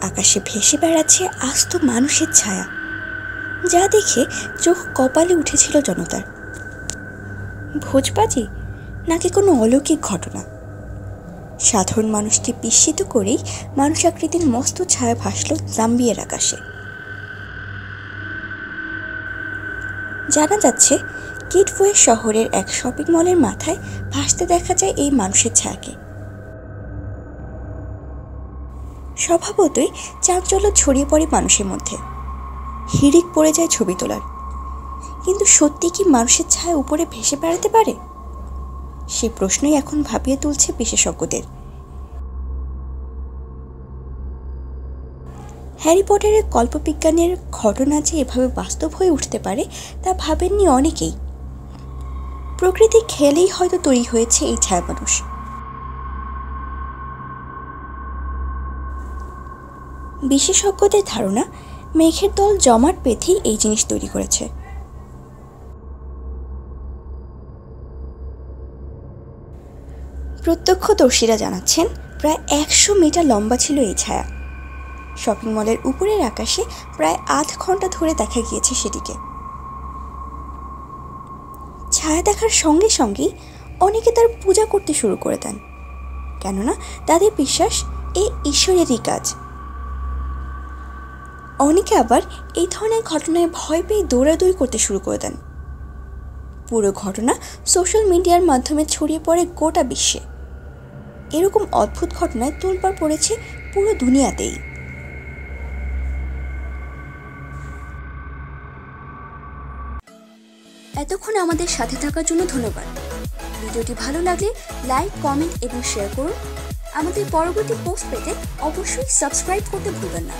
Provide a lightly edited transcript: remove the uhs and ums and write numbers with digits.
আকাশে ভেসে বেড়াচ্ছে আস্ত মানুষের ছায়া, যা দেখে চোখ কপালে উঠেছিল জনতার। ভোজবাজি নাকি কোনো অলৌকিক ঘটনা? সাধারণ মানুষকে বিস্মিত করেই মানুষ আকৃতির মস্ত ছায়া ভাসল জাম্বিয়ার আকাশে। জানা যাচ্ছে কিটওয়ে শহরের এক শপিং মলের মাথায় ভাসতে দেখা যায় এই মানুষের ছায়াকে। স্বভাবতই চাঞ্চল্য ছড়িয়ে পড়ে মানুষের মধ্যে, হিড়িক পড়ে যায় ছবি তোলার। কিন্তু সত্যি কি মানুষের ছায়া উপরে ভেসে বেড়াতে পারে? সে প্রশ্নই এখন ভাবিয়ে তুলছে বিশেষজ্ঞদের। হ্যারি পটারের কল্পবিজ্ঞানের ঘটনা যে এভাবে বাস্তব হয়ে উঠতে পারে তা ভাবেননি অনেকেই। প্রকৃতি খেলেই হয়তো তৈরি হয়েছে এই ছায়া মানুষ। বিশেষজ্ঞদের ধারণা, মেঘের দল জমাট বেঁধেই এই জিনিস তৈরি করেছে। প্রত্যক্ষদর্শীরা জানাচ্ছেন প্রায় 100 মিটার লম্বা ছিল এই ছায়া। শপিং মলের উপরের আকাশে প্রায় আধ ঘন্টা ধরে দেখা গিয়েছে সেটিকে। ছায়া দেখার সঙ্গে সঙ্গেই অনেকে তার পূজা করতে শুরু করে দেন, কেননা তাদের বিশ্বাস এ ঈশ্বরেরই কাজ। অনেকে আবার এই ধরনের ঘটনায় ভয় পেয়ে দৌড়াদৌড়ি করতে শুরু করে দেন। পুরো ঘটনা সোশ্যাল মিডিয়ার মাধ্যমে ছড়িয়ে পড়ে গোটা বিশ্বে। এরকম অদ্ভুত ঘটনায় তোলপাড় পড়েছে পুরো দুনিয়াতেই। এতক্ষণ আমাদের সাথে থাকার জন্য ধন্যবাদ। ভিডিওটি ভালো লাগলে লাইক, কমেন্ট এবং শেয়ার করুন। আমাদের পরবর্তী পোস্ট পেতে অবশ্যই সাবস্ক্রাইব করতে ভুলবেন না।